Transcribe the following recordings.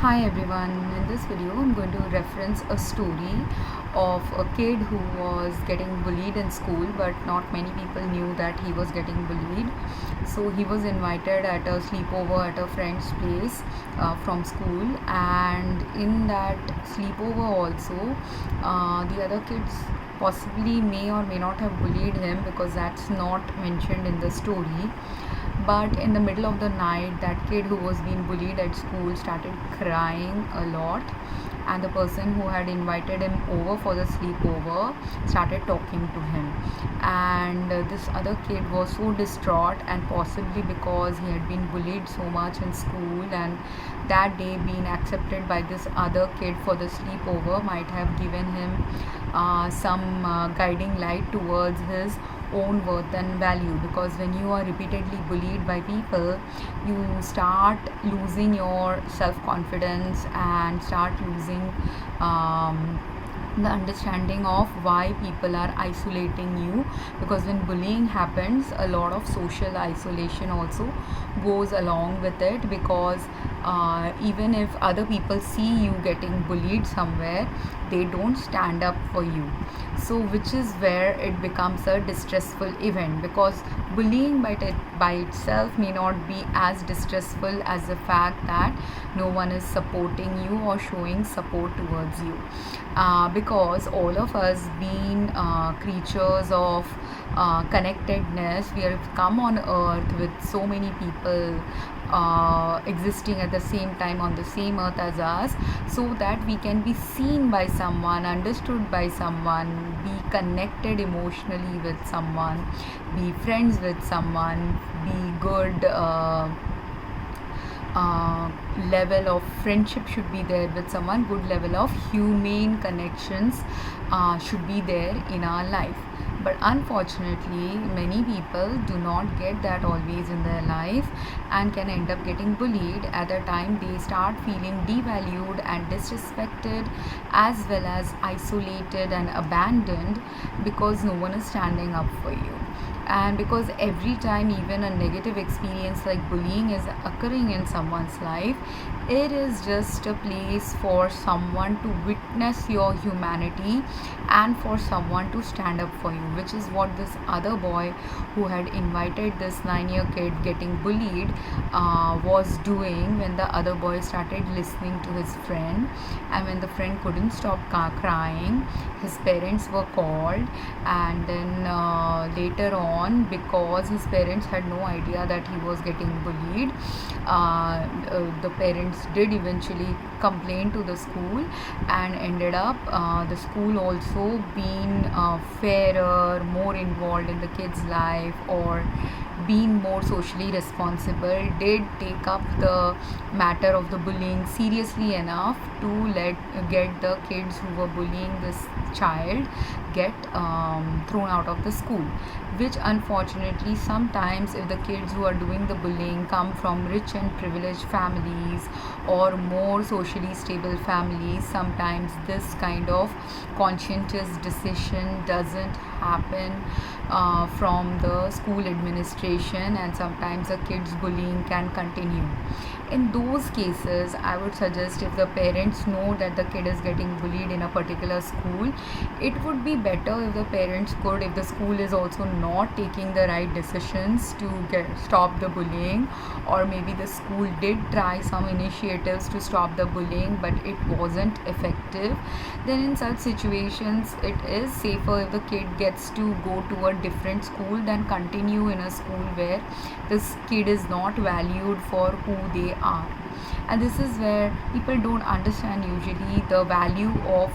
Hi everyone, in this video I'm going to reference a story of a kid who was getting bullied in school, but not many people knew that he was getting bullied. So he was invited at a sleepover at a friend's place from school, and in that sleepover also the other kids possibly may or may not have bullied him, because that's not mentioned in the story. But in the middle of the night, that kid who was being bullied at school started crying a lot, and the person who had invited him over for the sleepover started talking to him. And this other kid was so distraught, and possibly because he had been bullied so much in school, and that day being accepted by this other kid for the sleepover might have given him some guiding light towards his own worth and value. Because when you are repeatedly bullied by people, you start losing your self-confidence and start losing the understanding of why people are isolating you. Because when bullying happens, a lot of social isolation also goes along with it, because even if other people see you getting bullied somewhere, they don't stand up for you. So which is where it becomes a distressful event, because bullying by itself may not be as distressful as the fact that no one is supporting you or showing support towards you. Because all of us being creatures of connectedness, we have come on earth with so many people existing at the same time on the same earth as us, so that we can be seen by someone, understood by someone, be connected emotionally with someone, be friends with someone, be good level of friendship should be there with someone, good level of humane connections should be there in our life. But unfortunately, many people do not get that always in their life, and can end up getting bullied. At the time they start feeling devalued and disrespected, as well as isolated and abandoned, because no one is standing up for you. And because every time even a negative experience like bullying is occurring in someone's life, it is just a place for someone to witness your humanity and for someone to stand up for you, which is what this other boy who had invited this 9-year kid getting bullied was doing. When the other boy started listening to his friend, and when the friend couldn't stop crying, his parents were called. And then later on, because his parents had no idea that he was getting bullied, the parents did eventually complain to the school, and ended up the school also being fairer, more involved in the kid's life, or being more socially responsible, did take up the matter of the bullying seriously enough to get the kids who were bullying this child get thrown out of the school. Which unfortunately, sometimes if the kids who are doing the bullying come from rich and privileged families or more socially stable families, sometimes this kind of conscientious decision doesn't happen from the school administration, and sometimes the kids bullying can continue. In those cases, I would suggest, if the parents know that the kid is getting bullied in a particular school, it would be better if the parents could, if the school is also not taking the right decisions to stop the bullying, or maybe the school did try some initiatives to stop the bullying but it wasn't effective, then in such situations it is safer if the kid gets to go to a different school than continue in a school where this kid is not valued for who they are. And this is where people don't understand usually the value of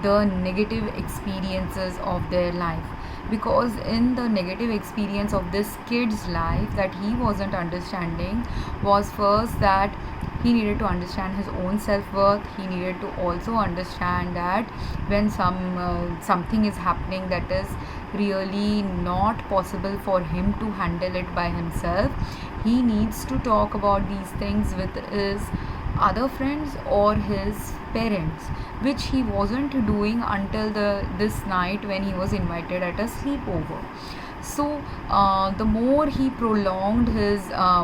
the negative experiences of their life. Because in the negative experience of this kid's life, that he wasn't understanding was, first, that he needed to understand his own self-worth. He needed to also understand that when something is happening that is really not possible for him to handle it by himself, he needs to talk about these things with his other friends or his parents, which he wasn't doing until this night when he was invited at a sleepover. So the more he prolonged his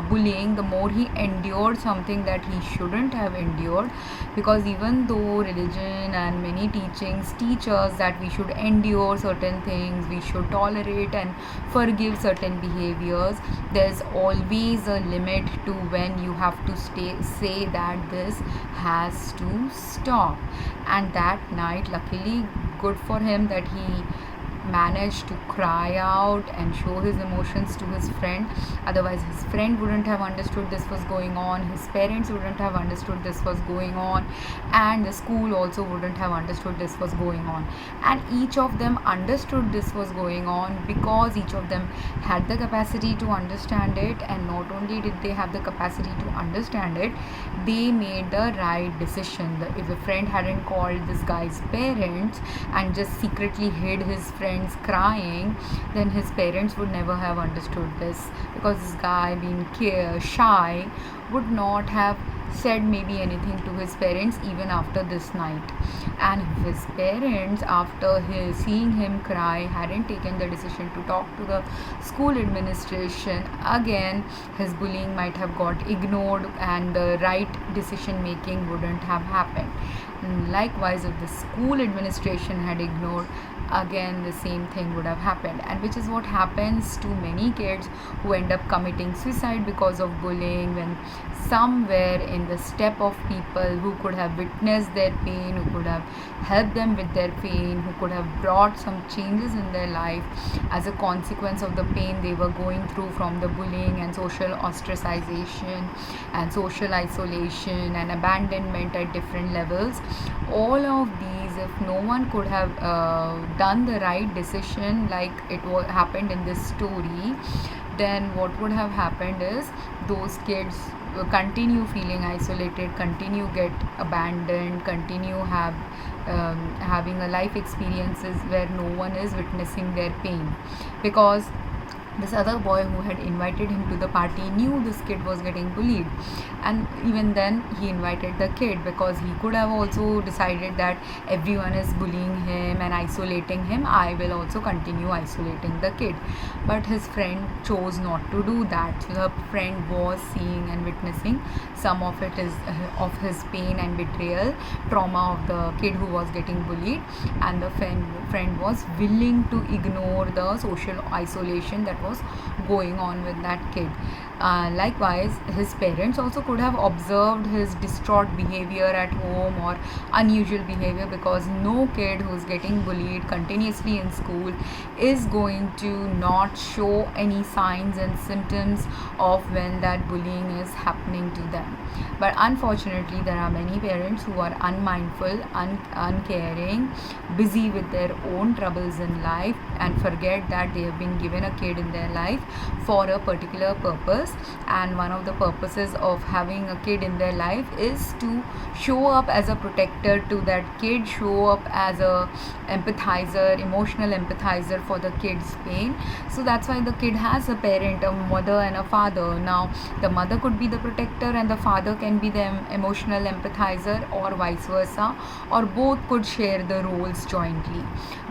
bullying, the more he endured something that he shouldn't have endured, because even though religion and many teachings teach us that we should endure certain things, we should tolerate and forgive certain behaviors, there's always a limit to when you have to say that this has to stop. And that night, luckily, good for him that he managed to cry out and show his emotions to his friend. Otherwise his friend wouldn't have understood this was going on, his parents wouldn't have understood this was going on, and the school also wouldn't have understood this was going on. And each of them understood this was going on because each of them had the capacity to understand it. And not only did they have the capacity to understand it, they made the right decision. If the friend hadn't called this guy's parents and just secretly hid his friend crying, then his parents would never have understood this, because this guy, being shy, would not have said maybe anything to his parents even after this night. And if his parents, after seeing him cry, hadn't taken the decision to talk to the school administration, again his bullying might have got ignored and the right decision making wouldn't have happened. And likewise, if the school administration had ignored, again the same thing would have happened. And which is what happens to many kids who end up committing suicide because of bullying, when somewhere in the step of people who could have witnessed their pain, who could have helped them with their pain, who could have brought some changes in their life as a consequence of the pain they were going through from the bullying and social ostracization and social isolation and abandonment at different levels. All of these, if no one could have done the right decision like it happened in this story, then what would have happened is those kids continue feeling isolated, continue get abandoned, continue having a life experiences where no one is witnessing their pain, because this other boy who had invited him to the party knew this kid was getting bullied. And even then he invited the kid, because he could have also decided that everyone is bullying him and isolating him, I will also continue isolating the kid. But his friend chose not to do that. So the friend was seeing and witnessing some of it is of his pain and betrayal, trauma of the kid who was getting bullied, and the friend was willing to ignore the social isolation that was going on with that kid. Likewise, his parents also could have observed his distraught behavior at home or unusual behavior, because no kid who's getting bullied continuously in school is going to not show any signs and symptoms of when that bullying is happening to them. But unfortunately, there are many parents who are unmindful, uncaring, busy with their own troubles in life, and forget that they have been given a kid in their life for a particular purpose. And one of the purposes of having a kid in their life is to show up as a protector to that kid, show up as a empathizer, emotional empathizer for the kid's pain. So that's why the kid has a parent, a mother and a father. Now the mother could be the protector and the father can be the emotional empathizer, or vice versa, or both could share the roles jointly.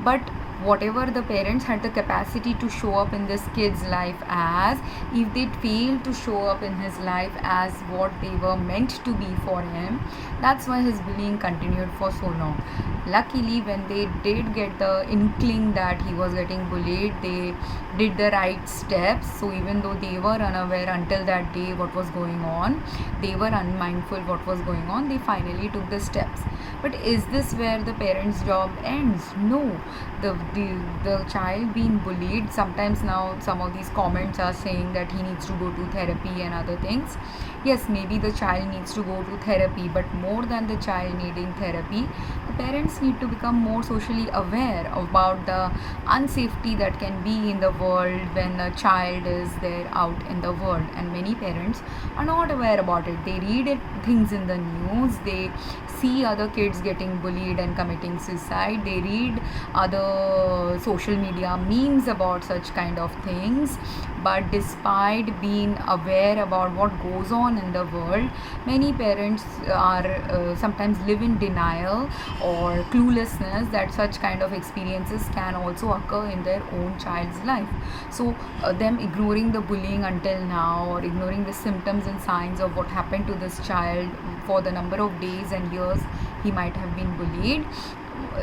But whatever the parents had the capacity to show up in this kid's life as, if they failed to show up in his life as what they were meant to be for him, that's why his bullying continued for so long. Luckily, when they did get the inkling that he was getting bullied, they did the right steps. So even though they were unaware until that day what was going on, they were unmindful what was going on, they finally took the steps. But is this where the parents' job ends? No. The child being bullied, sometimes now some of these comments are saying that he needs to go to therapy and other things. Yes, maybe the child needs to go to therapy, but more than the child needing therapy, the parents need to become more socially aware about the unsafety that can be in the world when a child is there out in the world. And many parents are not aware about it. They read things in the news, they see other kids getting bullied and committing suicide, they read other social media memes about such kind of things, But despite being aware about what goes on in the world, many parents are sometimes live in denial or cluelessness that such kind of experiences can also occur in their own child's life. So them ignoring the bullying until now, or ignoring the symptoms and signs of what happened to this child for the number of days and years he might have been bullied,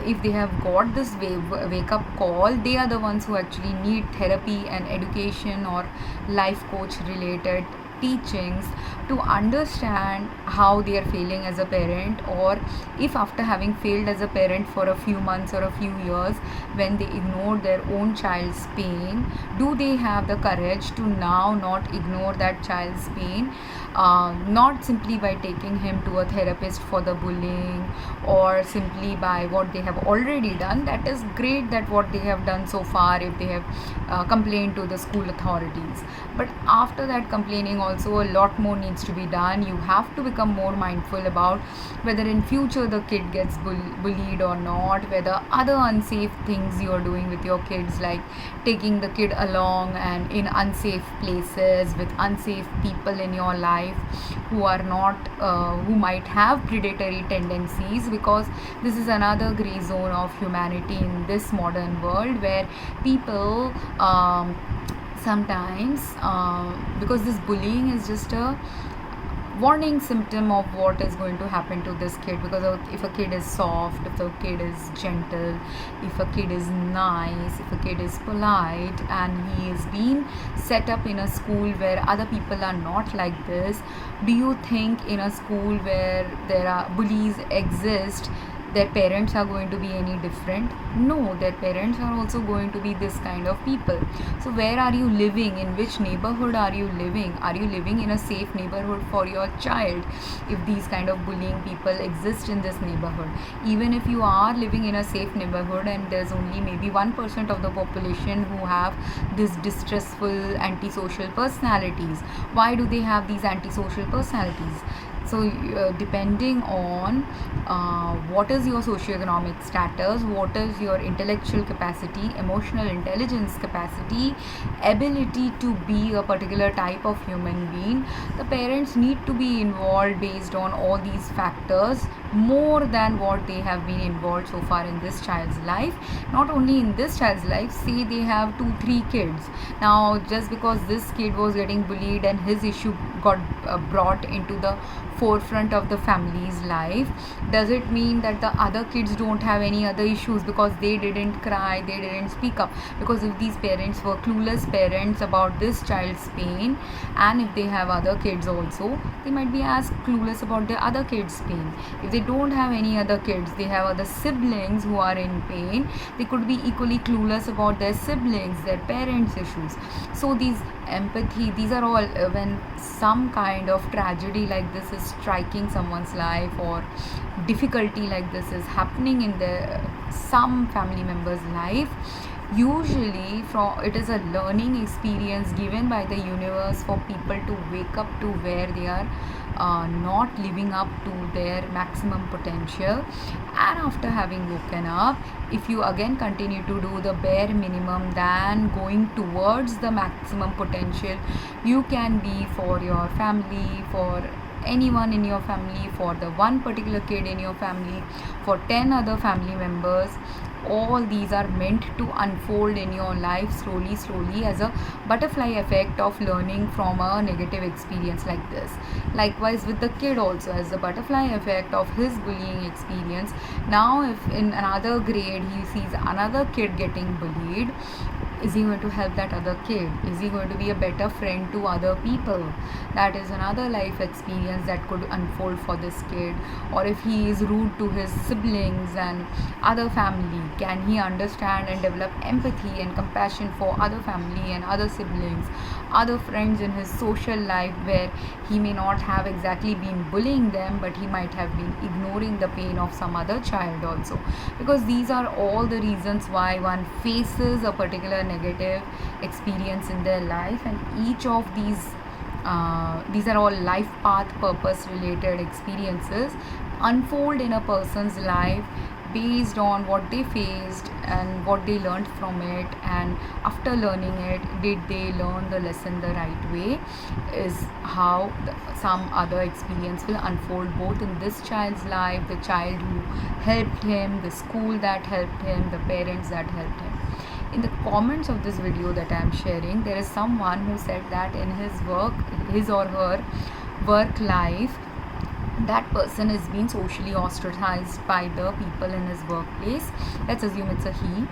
if they have got this wake up call, they are the ones who actually need therapy and education or life coach related teachings to understand how they are feeling as a parent, or if after having failed as a parent for a few months or a few years, when they ignore their own child's pain, do they have the courage to now not ignore that child's pain, not simply by taking him to a therapist for the bullying, or simply by what they have already done. That is great, that what they have done so far, if they have complained to the school authorities, but after that complaining also a lot more needs to be done. You have to become more mindful about whether in future the kid gets bullied or not, whether other unsafe things you are doing with your kids, like taking the kid along and in unsafe places with unsafe people in your life who are not who might have predatory tendencies, because this is another gray zone of humanity in this modern world, where people sometimes because this bullying is just a warning symptom of what is going to happen to this kid, because if a kid is soft, if a kid is gentle, if a kid is nice, if a kid is polite, and he is being set up in a school where other people are not like this, do you think in a school where there are bullies exist, their parents are going to be any different? No, their parents are also going to be this kind of people. So where are you living? In which neighborhood are you living? Are you living in a safe neighborhood for your child if these kind of bullying people exist in this neighborhood? Even if you are living in a safe neighborhood and there's only maybe 1% of the population who have this distressful antisocial personalities, why do they have these antisocial personalities? So depending on what is your socioeconomic status, what is your intellectual capacity, emotional intelligence capacity, ability to be a particular type of human being, the parents need to be involved based on all these factors more than what they have been involved so far in this child's life. Not only in this child's life, say they have 2-3 kids. Now just because this kid was getting bullied and his issue got brought into the forefront of the family's life, does it mean that the other kids don't have any other issues because they didn't cry, they didn't speak up? Because if these parents were clueless parents about this child's pain, and if they have other kids also, they might be as clueless about their other kids' pain. If they don't have any other kids, they have other siblings who are in pain, they could be equally clueless about their siblings, their parents' issues. So these empathy, these are all when some kind of tragedy like this is striking someone's life, or difficulty like this is happening in some family member's life, usually it is a learning experience given by the universe for people to wake up to where they are not living up to their maximum potential. And after having woken up, if you again continue to do the bare minimum than going towards the maximum potential you can be for your family, for anyone in your family, for the one particular kid in your family, for 10 other family members, all these are meant to unfold in your life slowly as a butterfly effect of learning from a negative experience like this. Likewise with the kid also, as the butterfly effect of his bullying experience, now if in another grade he sees another kid getting bullied, is he going to help that other kid? Is he going to be a better friend to other people? That is another life experience that could unfold for this kid. Or if he is rude to his siblings and other family, can he understand and develop empathy and compassion for other family and other siblings, other friends in his social life, where he may not have exactly been bullying them, but he might have been ignoring the pain of some other child also? Because these are all the reasons why one faces a particular negative experience in their life, and each of these are all life path purpose related experiences unfold in a person's life based on what they faced and what they learned from it, and after learning it, did they learn the lesson the right way, is how some other experience will unfold both in this child's life, the child who helped him, the school that helped him, the parents that helped him. In the comments of this video that I am sharing, there is someone who said that in his or her work life, that person is being socially ostracized by the people in his workplace. Let's assume it's a he.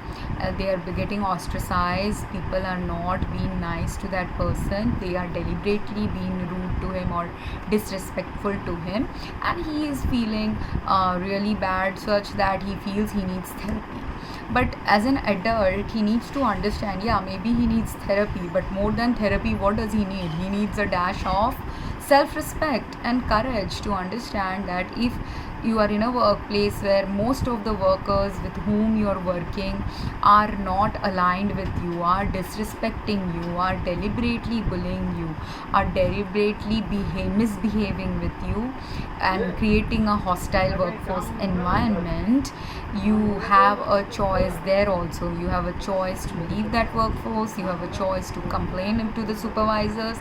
They are getting ostracized. People are not being nice to that person. They are deliberately being rude to him or disrespectful to him, and he is feeling really bad, such that he feels he needs therapy. But as an adult, he needs to understand, yeah, maybe he needs therapy, but more than therapy, what does he need? He needs a dash of self-respect and courage to understand that if you are in a workplace where most of the workers with whom you are working are not aligned with you, are disrespecting you, are deliberately bullying you, are deliberately misbehaving with you, and creating a hostile workforce environment, you have a choice there also. You have a choice to leave that workforce, you have a choice to complain to the supervisors,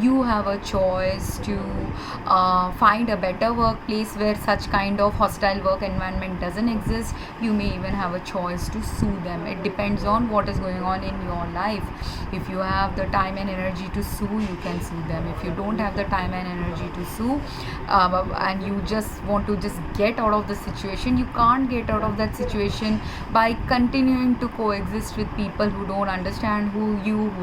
you have a choice to find a better workplace where such kind of hostile work environment doesn't exist. You may even have a choice to sue them. It depends on what is going on in your life. If you have the time and energy to sue, you can sue them. If you don't have the time and energy to sue, and you just want to just get out of the situation, you can't get out of that situation by continuing to coexist with people who don't understand who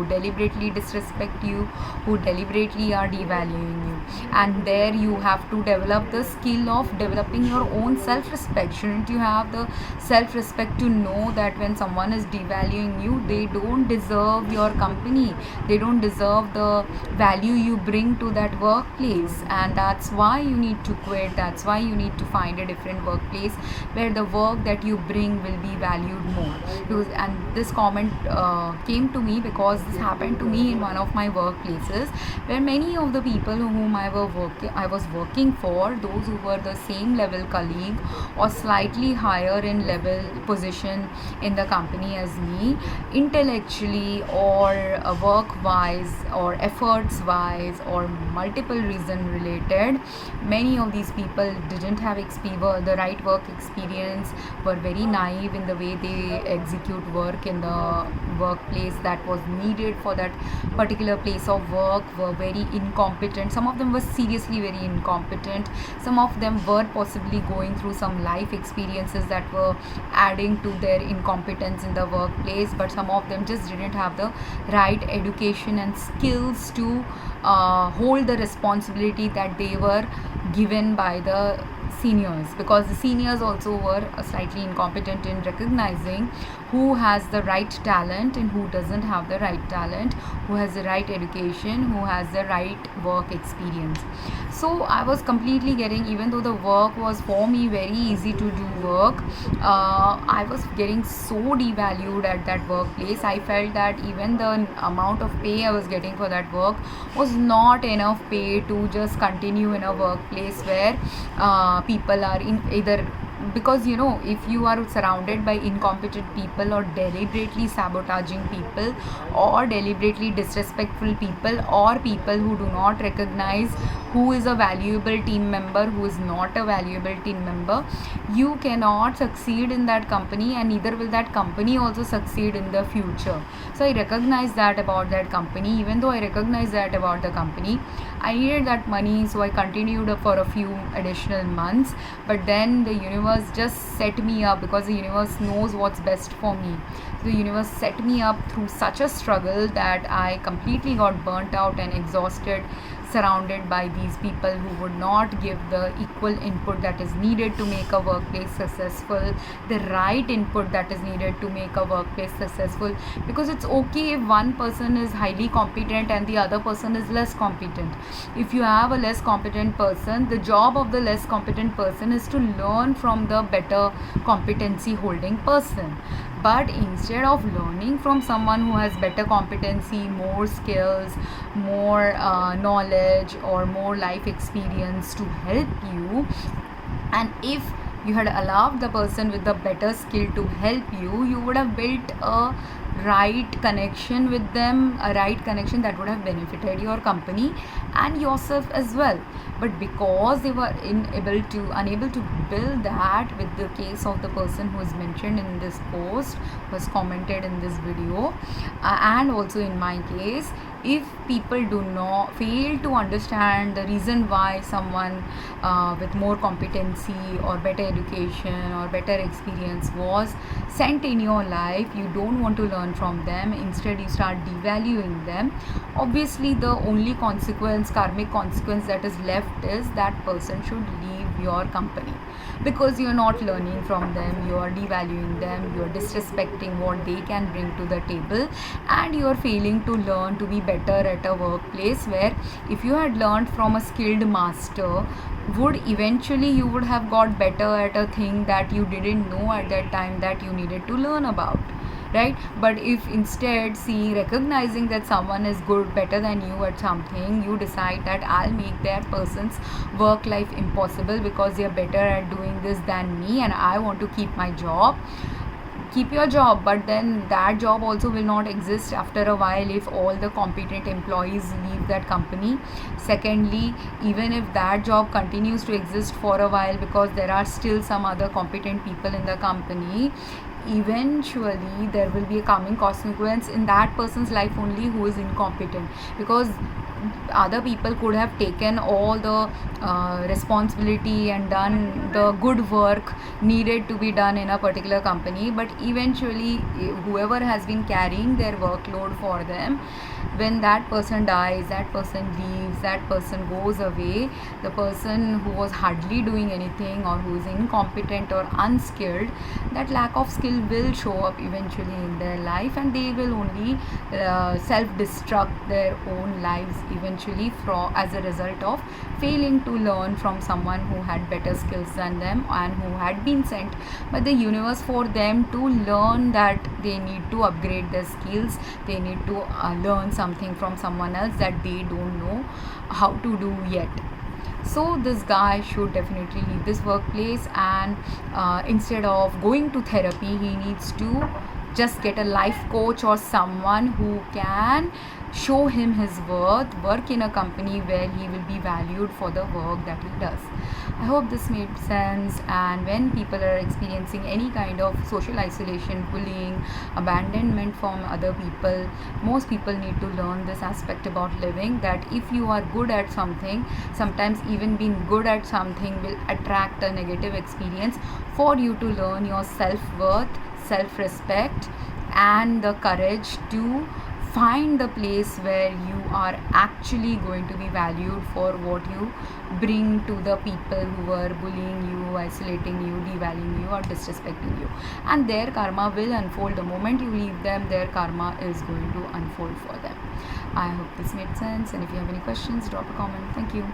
deliberately disrespect you, who deliberately are devaluing you. And there you have to develop the skill of developing your own self-respect. Shouldn't you have the self-respect to know that when someone is devaluing you, they don't deserve your company, they don't deserve the value you bring to that workplace, and that's why you need to quit. That's why you need to find a different workplace where the work that you bring will be valued more. And this comment came to me because this happened to me in one of my workplaces, where many of the people whom I was working for, those who were the same level colleague or slightly higher in level position in the company as me, intellectually or work wise or efforts wise or multiple reason related, many of these people didn't have the right work experience, were very naive in the way they execute work in the workplace that was needed for that particular place of work, were very incompetent. Some of them were seriously very incompetent. Some of them were possibly going through some life experiences that were adding to their incompetence in the workplace, but some of them just didn't have the right education and skills to hold the responsibility that they were given by the seniors, because the seniors also were slightly incompetent in recognizing who has the right talent and who doesn't have the right talent, who has the right education, who has the right work experience. So I was completely getting, even though the work was for me very easy to do work, I was getting so devalued at that workplace. I felt that even the amount of pay I was getting for that work was not enough pay to just continue in a workplace where people are in either, because if you are surrounded by incompetent people or deliberately sabotaging people or deliberately disrespectful people or people who do not recognize who is a valuable team member, who is not a valuable team member, you cannot succeed in that company, and neither will that company also succeed in the future. So I recognize that about that company. Even though I recognize that about the company, I needed that money, so I continued for a few additional months. But then the universe just set me up, because the universe knows what's best for me. The universe set me up through such a struggle that I completely got burnt out and exhausted, surrounded by these people who would not give the equal input that is needed to make a workplace successful, the right input that is needed to make a workplace successful. Because it's okay if one person is highly competent and the other person is less competent. If you have a less competent person, the job of the less competent person is to learn from the better competency holding person. But instead of learning from someone who has better competency, more skills, more knowledge or more life experience to help you, and if you had allowed the person with the better skill to help you, you would have built a right connection with them, a right connection that would have benefited your company and yourself as well. But because they were unable to build that, with the case of the person who is mentioned in this post, was commented in this video, and also in my case, if people do not fail to understand the reason why someone with more competency or better education or better experience was sent in your life, you don't want to learn from them, instead you start devaluing them, obviously the only consequence, karmic consequence that is left is that person should leave your company, because you're not learning from them, you are devaluing them, you're disrespecting what they can bring to the table, and you're failing to learn to be better at a workplace where if you had learned from a skilled master, would eventually you would have got better at a thing that you didn't know at that time that you needed to learn about, right? But if instead, recognizing that someone is good, better than you at something, you decide that I'll make that person's work life impossible because they're better at doing this than me and I want to keep my job, keep your job, but then that job also will not exist after a while if all the competent employees leave that company. Secondly, even if that job continues to exist for a while because there are still some other competent people in the company, eventually there will be a coming consequence in that person's life only who is incompetent, because other people could have taken all the responsibility and done the good work needed to be done in a particular company, but eventually whoever has been carrying their workload for them, when that person dies, that person leaves, that person goes away, the person who was hardly doing anything or who is incompetent or unskilled, that lack of skill will show up eventually in their life, and they will only self-destruct their own lives eventually as a result of failing to learn from someone who had better skills than them and who had been sent by the universe for them to learn that they need to upgrade their skills, they need to learn something from someone else that they don't know how to do yet. So this guy should definitely leave this workplace, and instead of going to therapy, he needs to just get a life coach or someone who can show him his worth, work in a company where he will be valued for the work that he does. I hope this made sense. And when people are experiencing any kind of social isolation, bullying, abandonment from other people, most people need to learn this aspect about living, that if you are good at something, sometimes even being good at something will attract a negative experience for you to learn your self-worth, self-respect, and the courage to find the place where you are actually going to be valued for what you bring to the people who are bullying you, isolating you, devaluing you, or disrespecting you. And their karma will unfold. The moment you leave them, their karma is going to unfold for them. I hope this made sense, and if you have any questions, drop a comment. Thank you.